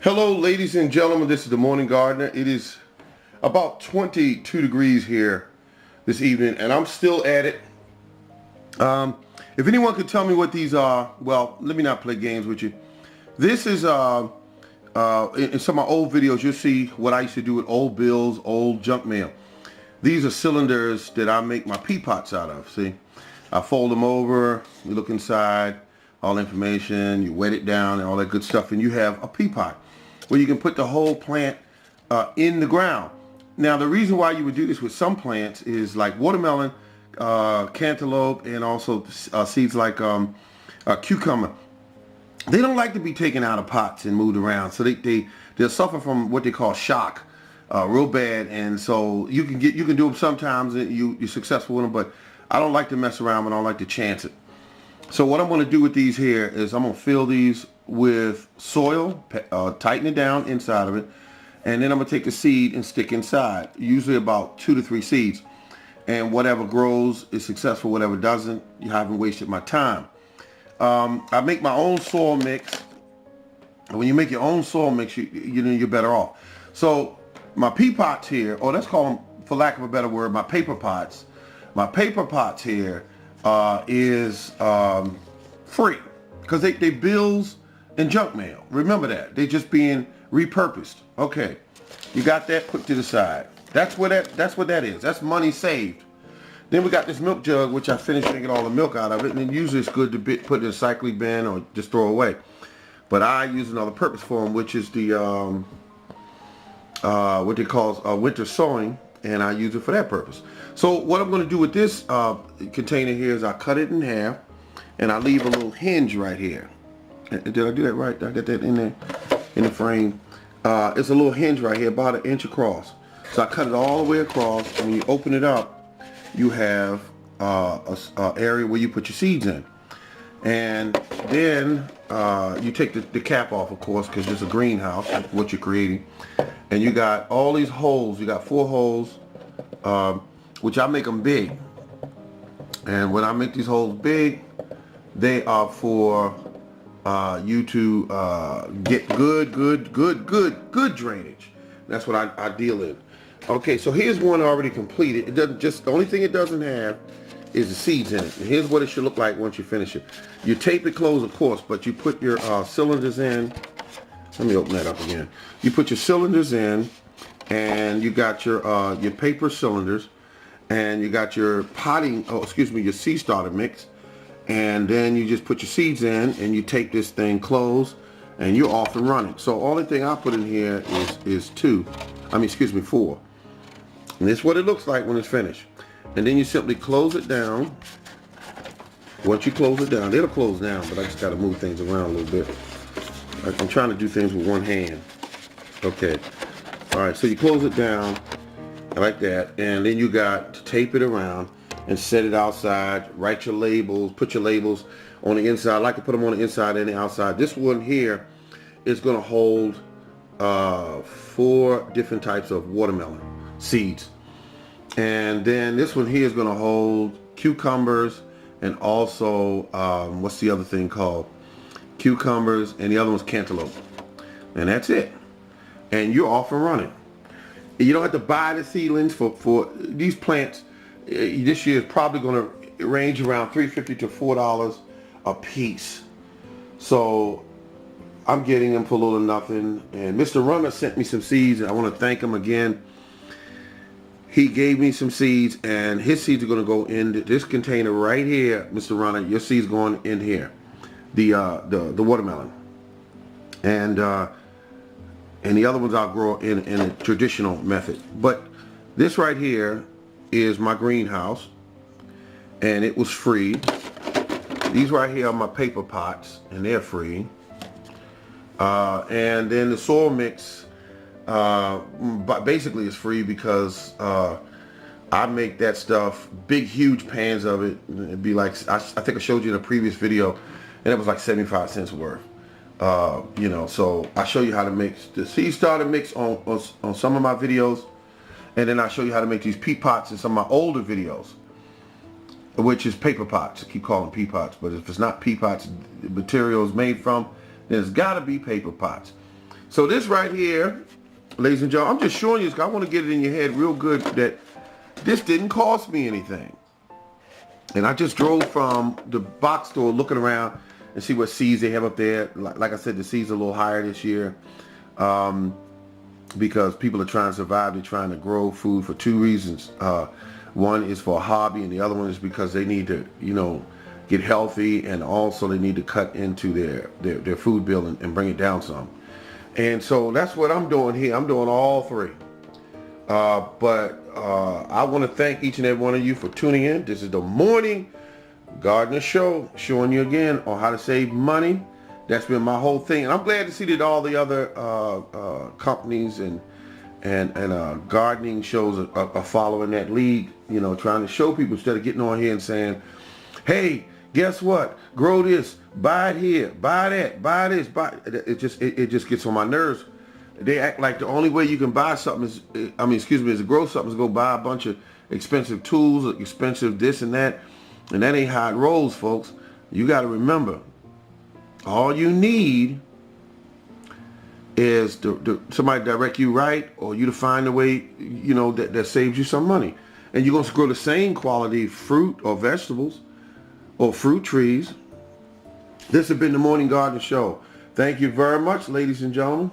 Hello, ladies and gentlemen. This is the Morning Gardener. It is about 22 degrees here this evening, and I'm still at it. If anyone could tell me what these are, well, let me not play games with you. This is, in some of my old videos, you'll see what I used to do with old bills, old junk mail. These are cylinders that I make my pea pots out of, see? I fold them over, you look inside, all information, you wet it down and all that good stuff, and you have a pea pot where you can put the whole plant in the ground. Now, the reason why you would do this with some plants is like watermelon, cantaloupe, and also seeds like cucumber. They don't like to be taken out of pots and moved around, so they'll suffer from what they call shock real bad. And so you can do them sometimes, and you're successful with them, but I don't like to mess around and I don't like to chance it. So what I'm going to do with these here is I'm going to fill these with soil, tighten it down inside of it, and then I'm going to take the seed and stick inside, usually about 2 to 3 seeds. And whatever grows is successful, whatever doesn't, you haven't wasted my time. I make my own soil mix. When you make your own soil mix, you're better off. So my pea pots here, or let's call them, for lack of a better word, my paper pots. My paper pots here is free because they bills and junk mail. Remember that. They're just being repurposed. Okay, you got that put to the side. That's what that is. That's money saved. Then we got this milk jug, which I finished drinking all the milk out of it, and then usually it's good to put in a recycling bin or just throw away. But I use another purpose for them, which is the what they call winter sowing, and I use it for that purpose. So what I'm going to do with this container here is I cut it in half, and I leave a little hinge right here. Did I do that right? Did I get that in there in the frame? It's a little hinge right here, about 1 inch across. So I cut it all the way across, and when you open it up, you have a area where you put your seeds in. And then you take the cap off, of course, because it's a greenhouse, what you're creating. And you got all these holes. You got 4 holes, which I make them big. And when I make these holes big, they are for you to get good drainage. That's what I deal in. Okay, so here's one already completed. It doesn't the only thing it doesn't have is the seeds in it. And here's what it should look like once you finish it. You tape it closed, of course, but you put your cylinders in. Let me open that up again. You put your cylinders in, and you got your paper cylinders, and you got your your seed starter mix, and then you just put your seeds in, and you take this thing closed, and you're off and running. So only thing I put in here is 4. And this is what it looks like when it's finished. And then you simply close it down. Once you close it down, it'll close down, but I just got to move things around a little bit. I'm trying to do things with one hand. Okay. All right, so you close it down like that, and then you got to tape it around and set it outside, write your labels, put your labels on the inside. I like to put them on the inside and the outside. This one here is going to hold 4 different types of watermelon seeds. And then this one here is going to hold cucumbers and also, what's the other thing called? Cucumbers, and the other one's cantaloupe. And that's it. And you're off and running. You don't have to buy the seedlings for these plants. This year is probably going to range around $3.50 to $4 a piece. So I'm getting them for a little nothing. And Mr. Runner sent me some seeds, and I want to thank him again. He gave me some seeds, and his seeds are going to go in this container right here, Mr. Runner. Your seeds going in here, the watermelon, and the other ones I'll grow in a traditional method. But this right here is my greenhouse, and it was free. These right here are my paper pots, and they're free. And then the soil mix, but basically it's free because I make that stuff, big huge pans of it. It'd be like, I think I showed you in a previous video, and it was like 75 cents worth. So I show you how to make the seed starter mix on some of my videos, and then I show you how to make these pea pots in some of my older videos, which is paper pots. I keep calling them pea pots, but if it's not pea pots, the material is made from, then it's got to be paper pots. So this right here, ladies and gentlemen, I'm just showing you this because I want to get it in your head real good that this didn't cost me anything. And I just drove from the box store looking around and see what seeds they have up there. Like I said, the seeds are a little higher this year because people are trying to survive. They're trying to grow food for two reasons. One is for a hobby, and the other one is because they need to, get healthy, and also they need to cut into their food bill and bring it down some. And so that's what I'm doing here. I'm doing all three. But I want to thank each and every one of you for tuning in. This is the Morning Gardener Show, showing you again on how to save money. That's been my whole thing. And I'm glad to see that all the other companies and gardening shows are following that lead, trying to show people instead of getting on here and saying, hey, guess what? Grow this, buy it here, buy that, buy this, buy it. It just gets on my nerves. They act like the only way you can buy something is to grow something is go buy a bunch of expensive tools, expensive this and that. And that ain't how it rolls, folks. You got to remember, all you need is somebody direct you right, or you to find a way, that saves you some money. And you're going to grow the same quality fruit or vegetables or fruit trees. This has been the Morning Garden Show. Thank you very much, ladies and gentlemen.